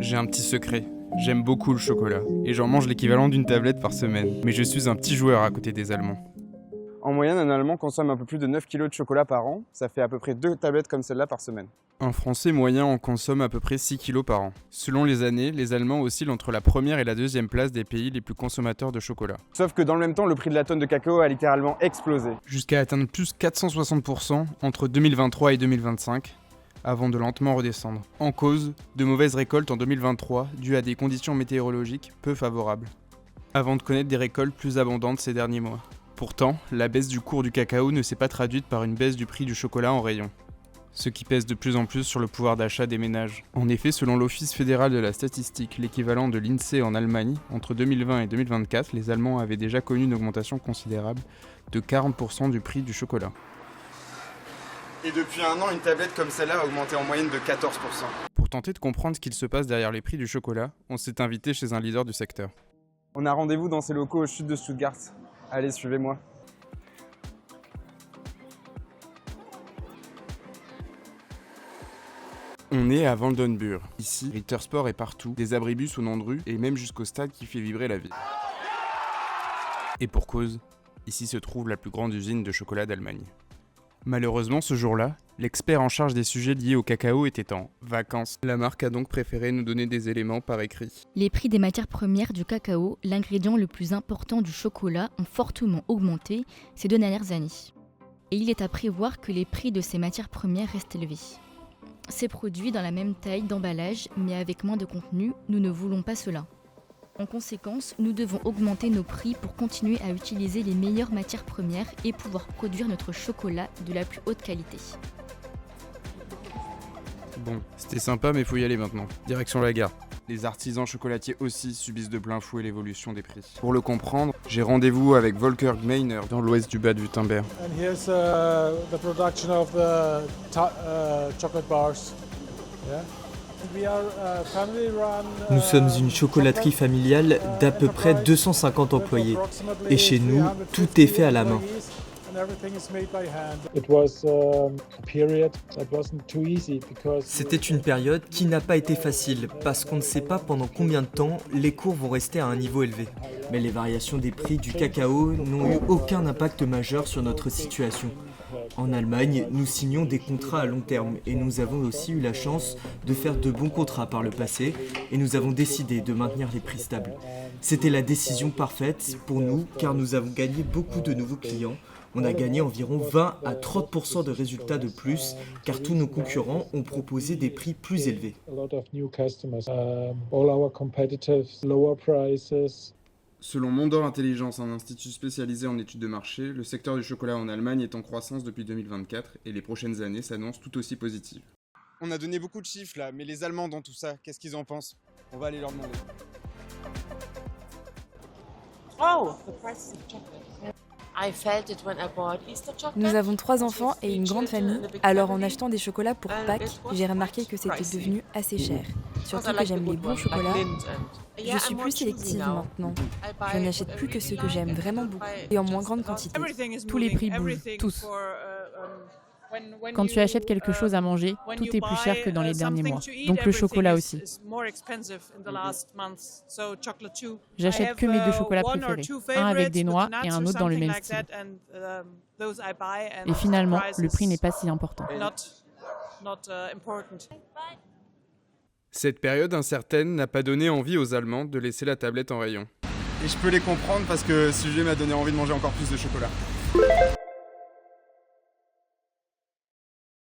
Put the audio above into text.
J'ai un petit secret. J'aime beaucoup le chocolat, et j'en mange l'équivalent d'une tablette par semaine. Mais je suis un petit joueur à côté des Allemands. En moyenne, un Allemand consomme un peu plus de 9 kg de chocolat par an. Ça fait à peu près 2 tablettes comme celle-là par semaine. Un Français moyen en consomme à peu près 6 kg par an. Selon les années, les Allemands oscillent entre la première et la deuxième place des pays les plus consommateurs de chocolat. Sauf que dans le même temps, le prix de la tonne de cacao a littéralement explosé. Jusqu'à atteindre plus 460% entre 2023 et 2025, avant de lentement redescendre. En cause, de mauvaises récoltes en 2023 dues à des conditions météorologiques peu favorables, avant de connaître des récoltes plus abondantes ces derniers mois. Pourtant, la baisse du cours du cacao ne s'est pas traduite par une baisse du prix du chocolat en rayon, ce qui pèse de plus en plus sur le pouvoir d'achat des ménages. En effet, selon l'Office fédéral de la statistique, l'équivalent de l'INSEE en Allemagne, entre 2020 et 2024, les Allemands avaient déjà connu une augmentation considérable de 40% du prix du chocolat. Et depuis un an, une tablette comme celle-là a augmenté en moyenne de 14%. Pour tenter de comprendre ce qu'il se passe derrière les prix du chocolat, on s'est invité chez un leader du secteur. On a rendez-vous dans ses locaux au chute de Stuttgart. Allez, suivez-moi. On est à Waldenburg. Ici, Rittersport est partout, des abribus au nom de rue et même jusqu'au stade qui fait vibrer la ville. Et pour cause, ici se trouve la plus grande usine de chocolat d'Allemagne. Malheureusement, ce jour-là, l'expert en charge des sujets liés au cacao était en vacances. La marque a donc préféré nous donner des éléments par écrit. Les prix des matières premières du cacao, l'ingrédient le plus important du chocolat, ont fortement augmenté ces 2 dernières années. Et il est à prévoir que les prix de ces matières premières restent élevés. Ces produits dans la même taille d'emballage, mais avec moins de contenu, nous ne voulons pas cela. En conséquence, nous devons augmenter nos prix pour continuer à utiliser les meilleures matières premières et pouvoir produire notre chocolat de la plus haute qualité. Bon, c'était sympa mais faut y aller maintenant. Direction la gare. Les artisans chocolatiers aussi subissent de plein fouet l'évolution des prix. Pour le comprendre, j'ai rendez-vous avec Volker Gmeiner dans l'ouest du Bade-Württemberg. And here's the production of the chocolate bars. Yeah. We are family run, Nous sommes une chocolaterie familiale d'à peu près 250 employés. Et chez nous, tout est fait à la main. C'était une période qui n'a pas été facile parce qu'on ne sait pas pendant combien de temps les cours vont rester à un niveau élevé. Mais les variations des prix du cacao n'ont eu aucun impact majeur sur notre situation. En Allemagne, nous signons des contrats à long terme et nous avons aussi eu la chance de faire de bons contrats par le passé et nous avons décidé de maintenir les prix stables. C'était la décision parfaite pour nous car nous avons gagné beaucoup de nouveaux clients. On a gagné environ 20 à 30% de résultats de plus car tous nos concurrents ont proposé des prix plus élevés. Selon Mondor Intelligence, un institut spécialisé en études de marché, le secteur du chocolat en Allemagne est en croissance depuis 2024 et les prochaines années s'annoncent tout aussi positives. On a donné beaucoup de chiffres là, mais les Allemands dans tout ça, qu'est-ce qu'ils en pensent? On va aller leur demander. Oh, the price of chocolate. I felt it when I bought Easter chocolate. Nous avons 3 enfants et une grande famille, alors en achetant des chocolats pour Pâques, j'ai remarqué que c'était devenu assez cher. Surtout que j'aime les bons chocolats. Je suis plus sélective maintenant. Je n'achète plus que ceux que j'aime vraiment beaucoup et en moins grande quantité. Tous les prix bougent, tous. Quand tu achètes quelque chose à manger, tout est plus cher que dans les derniers mois. Donc le chocolat aussi. J'achète que mes 2 chocolats préférés, un avec des noix et un autre dans le même style. Et finalement, le prix n'est pas si important. Cette période incertaine n'a pas donné envie aux Allemands de laisser la tablette en rayon. Et je peux les comprendre parce que ce sujet m'a donné envie de manger encore plus de chocolat.